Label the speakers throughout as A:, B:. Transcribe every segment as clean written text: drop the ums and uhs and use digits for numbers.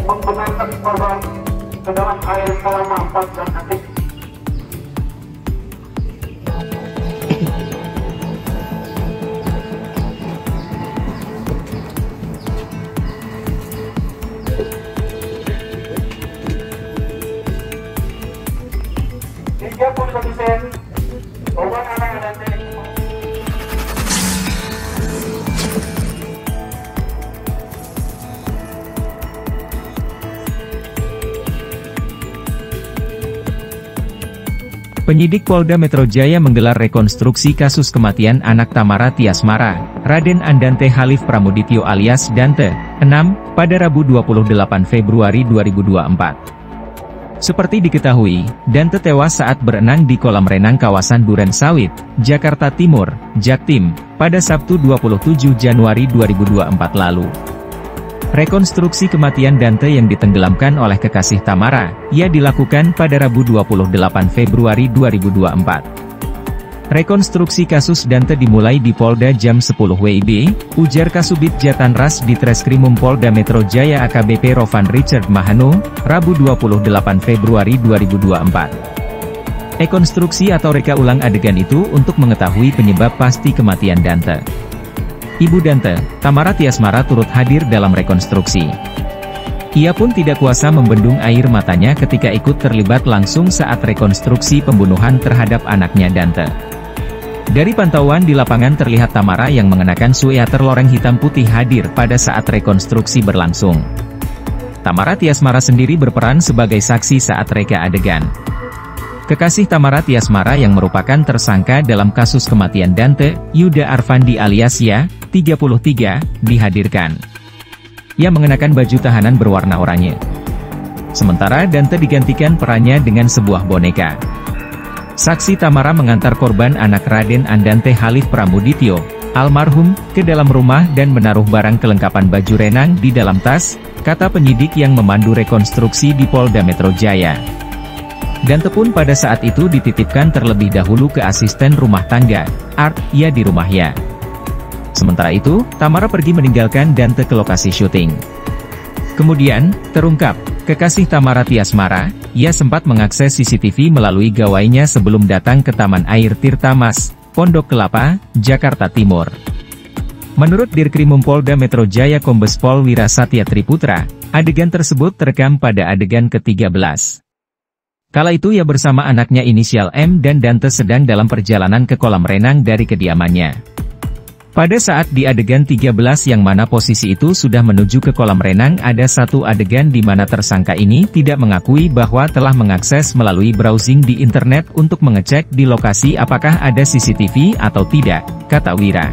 A: Menggunakan korban ke dalam air selama 14 detik. Korban anak dan
B: Penyidik Polda Metro Jaya menggelar rekonstruksi kasus kematian anak Tamara Tiasmara, Raden Andante Halif Pramudityo alias Dante, 6, pada Rabu 28 Februari 2024. Seperti diketahui, Dante tewas saat berenang di kolam renang kawasan Duren Sawit, Jakarta Timur, Jaktim, pada Sabtu 27 Januari 2024 lalu. Rekonstruksi kematian Dante yang ditenggelamkan oleh kekasih Tamara, ia dilakukan pada Rabu 28 Februari 2024. Rekonstruksi kasus Dante dimulai di Polda jam 10 WIB, ujar Kasubit Jatanras di Treskrimum Polda Metro Jaya AKBP Rovan Richard Mahano, Rabu 28 Februari 2024. Rekonstruksi atau reka ulang adegan itu untuk mengetahui penyebab pasti kematian Dante. Ibu Dante, Tamara Tiasmara turut hadir dalam rekonstruksi. Ia pun tidak kuasa membendung air matanya ketika ikut terlibat langsung saat rekonstruksi pembunuhan terhadap anaknya Dante. Dari pantauan di lapangan terlihat Tamara yang mengenakan sweater loreng hitam putih hadir pada saat rekonstruksi berlangsung. Tamara Tiasmara sendiri berperan sebagai saksi saat reka adegan. Kekasih Tamara Tiasmara yang merupakan tersangka dalam kasus kematian Dante, Yuda Arfandi alias Ya, 33, dihadirkan. Ia mengenakan baju tahanan berwarna oranye. Sementara Dante digantikan perannya dengan sebuah boneka. Saksi Tamara mengantar korban anak Raden Andante Halif Pramudityo, almarhum, ke dalam rumah dan menaruh barang kelengkapan baju renang di dalam tas, kata penyidik yang memandu rekonstruksi di Polda Metro Jaya. Dante pun pada saat itu dititipkan terlebih dahulu ke asisten rumah tangga, Art, ia di rumahnya. Sementara itu, Tamara pergi meninggalkan Dante ke lokasi syuting. Kemudian, terungkap, kekasih Tamara Tiasmara, ia sempat mengakses CCTV melalui gawainya sebelum datang ke Taman Air Tirta Mas, Pondok Kelapa, Jakarta Timur. Menurut Dirkrimum Polda Metro Jaya Kombes Pol Wira Satya Triputra, adegan tersebut terekam pada adegan ke-13. Kala itu ia bersama anaknya inisial M dan Dante sedang dalam perjalanan ke kolam renang dari kediamannya. Pada saat di adegan 13 yang mana posisi itu sudah menuju ke kolam renang, ada satu adegan di mana tersangka ini tidak mengakui bahwa telah mengakses melalui browsing di internet untuk mengecek di lokasi apakah ada CCTV atau tidak, kata Wira.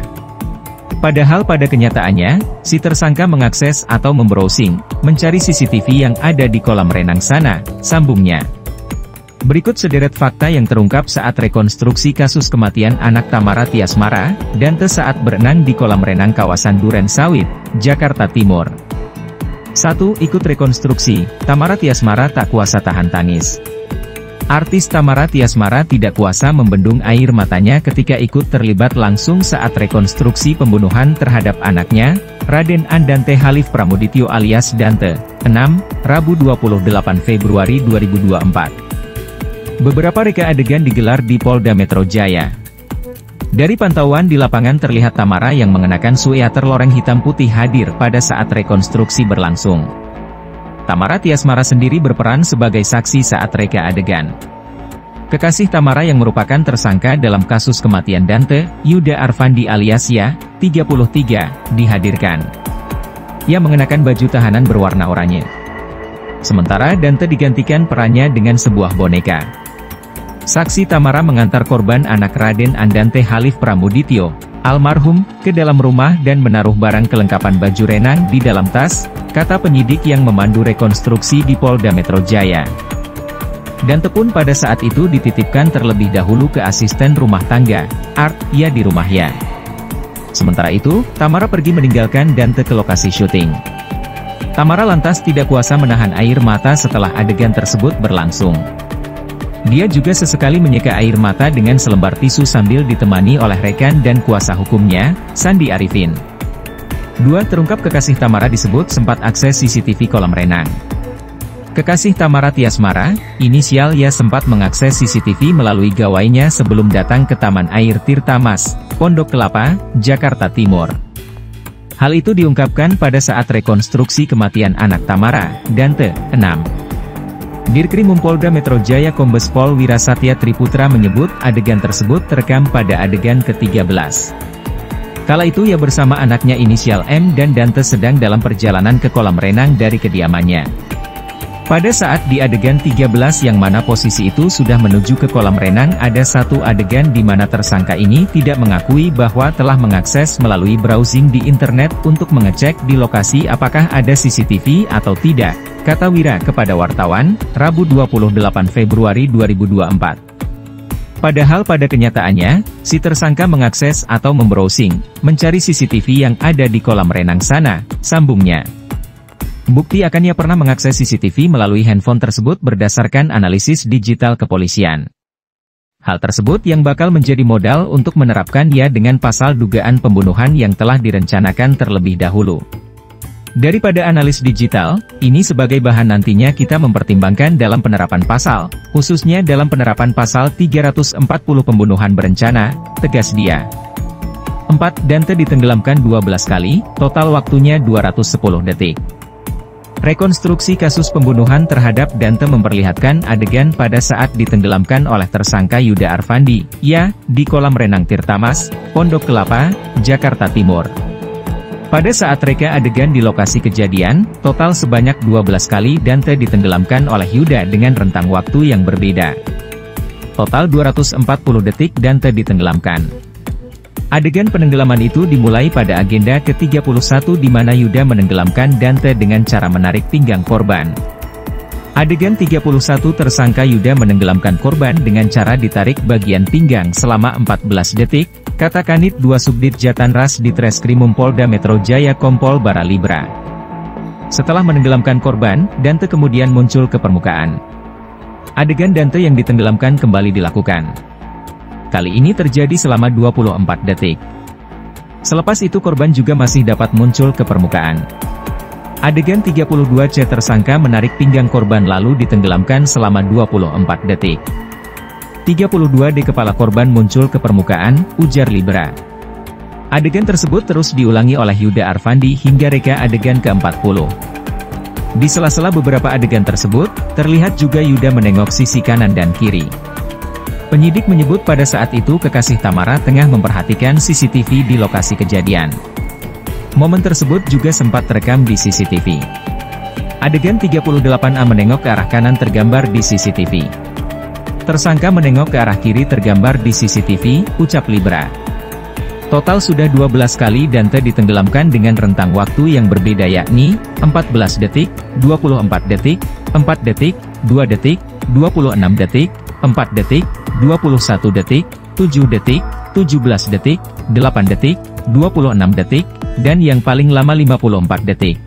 B: Padahal pada kenyataannya, si tersangka mengakses atau membrowsing, mencari CCTV yang ada di kolam renang sana, sambungnya. Berikut sederet fakta yang terungkap saat rekonstruksi kasus kematian anak Tamara Tiasmara, Dante saat berenang di kolam renang kawasan Duren Sawit, Jakarta Timur. 1. Ikut rekonstruksi, Tamara Tiasmara tak kuasa tahan tangis. Artis Tamara Tiasmara tidak kuasa membendung air matanya ketika ikut terlibat langsung saat rekonstruksi pembunuhan terhadap anaknya, Raden Andante Halif Pramudityo alias Dante, 6, Rabu 28 Februari 2024. Beberapa reka adegan digelar di Polda Metro Jaya. Dari pantauan di lapangan terlihat Tamara yang mengenakan sweater loreng hitam putih hadir pada saat rekonstruksi berlangsung. Tamara Tiasmara sendiri berperan sebagai saksi saat reka adegan. Kekasih Tamara yang merupakan tersangka dalam kasus kematian Dante, Yuda Arfandi alias Ya, 33, dihadirkan. Ia mengenakan baju tahanan berwarna oranye. Sementara Dante digantikan perannya dengan sebuah boneka. Saksi Tamara mengantar korban anak Raden Andante Halif Pramudityo, almarhum, ke dalam rumah dan menaruh barang kelengkapan baju renang di dalam tas, kata penyidik yang memandu rekonstruksi di Polda Metro Jaya. Dante pun pada saat itu dititipkan terlebih dahulu ke asisten rumah tangga, Art, ia di rumahnya. Sementara itu, Tamara pergi meninggalkan Dante ke lokasi syuting. Tamara lantas tidak kuasa menahan air mata setelah adegan tersebut berlangsung. Dia juga sesekali menyeka air mata dengan selembar tisu sambil ditemani oleh rekan dan kuasa hukumnya, Sandi Arifin. 2. Terungkap kekasih Tamara disebut sempat akses CCTV kolam renang. Kekasih Tamara Tiasmara, inisial Y sempat mengakses CCTV melalui gawainya sebelum datang ke Taman Air Tirta Mas, Pondok Kelapa, Jakarta Timur. Hal itu diungkapkan pada saat rekonstruksi kematian anak Tamara, Dante, 6. Dirkrim Polda Metro Jaya Kombes Pol Wirasatya Triputra menyebut adegan tersebut terekam pada adegan ke-13. Kala itu ia bersama anaknya inisial M dan Dante sedang dalam perjalanan ke kolam renang dari kediamannya. Pada saat di adegan 13 yang mana posisi itu sudah menuju ke kolam renang, ada satu adegan di mana tersangka ini tidak mengakui bahwa telah mengakses melalui browsing di internet untuk mengecek di lokasi apakah ada CCTV atau tidak, kata Wira kepada wartawan, Rabu 28 Februari 2024. Padahal pada kenyataannya, si tersangka mengakses atau membrowsing, mencari CCTV yang ada di kolam renang sana, sambungnya. Bukti akan ia pernah mengakses CCTV melalui handphone tersebut berdasarkan analisis digital kepolisian. Hal tersebut yang bakal menjadi modal untuk menerapkan ia dengan pasal dugaan pembunuhan yang telah direncanakan terlebih dahulu. Daripada analis digital, ini sebagai bahan nantinya kita mempertimbangkan dalam penerapan pasal, khususnya dalam penerapan pasal 340 pembunuhan berencana, tegas dia. 4. Dante ditenggelamkan 12 kali, total waktunya 210 detik. Rekonstruksi kasus pembunuhan terhadap Dante memperlihatkan adegan pada saat ditenggelamkan oleh tersangka Yuda Arfandi, ya, di kolam renang Tirta Mas, Pondok Kelapa, Jakarta Timur. Pada saat reka adegan di lokasi kejadian, total sebanyak 12 kali Dante ditenggelamkan oleh Yuda dengan rentang waktu yang berbeda. Total 240 detik Dante ditenggelamkan. Adegan penenggelaman itu dimulai pada agenda ke-31 di mana Yuda menenggelamkan Dante dengan cara menarik pinggang korban. Adegan 31 tersangka Yuda menenggelamkan korban dengan cara ditarik bagian pinggang selama 14 detik, kata Kanit 2 Subdit Jatanras di Treskrimum Polda Metro Jaya Kompol Baralibra. Setelah menenggelamkan korban, Dante kemudian muncul ke permukaan. Adegan Dante yang ditenggelamkan kembali dilakukan. Kali ini terjadi selama 24 detik. Selepas itu korban juga masih dapat muncul ke permukaan. Adegan 32C tersangka menarik pinggang korban lalu ditenggelamkan selama 24 detik. 32D kepala korban muncul ke permukaan, ujar Libra. Adegan tersebut terus diulangi oleh Yuda Arfandi hingga reka adegan ke-40. Di sela-sela beberapa adegan tersebut, terlihat juga Yuda menengok sisi kanan dan kiri. Penyidik menyebut pada saat itu kekasih Tamara tengah memperhatikan CCTV di lokasi kejadian. Momen tersebut juga sempat terekam di CCTV. Adegan 38A menengok ke arah kanan tergambar di CCTV. Tersangka menengok ke arah kiri tergambar di CCTV, ucap Libra. Total sudah 12 kali Dante ditenggelamkan dengan rentang waktu yang berbeda yakni, 14 detik, 24 detik, 4 detik, 2 detik, 26 detik, 4 detik, 21 detik, 7 detik, 17 detik, 8 detik, 26 detik, dan yang paling lama 54 detik.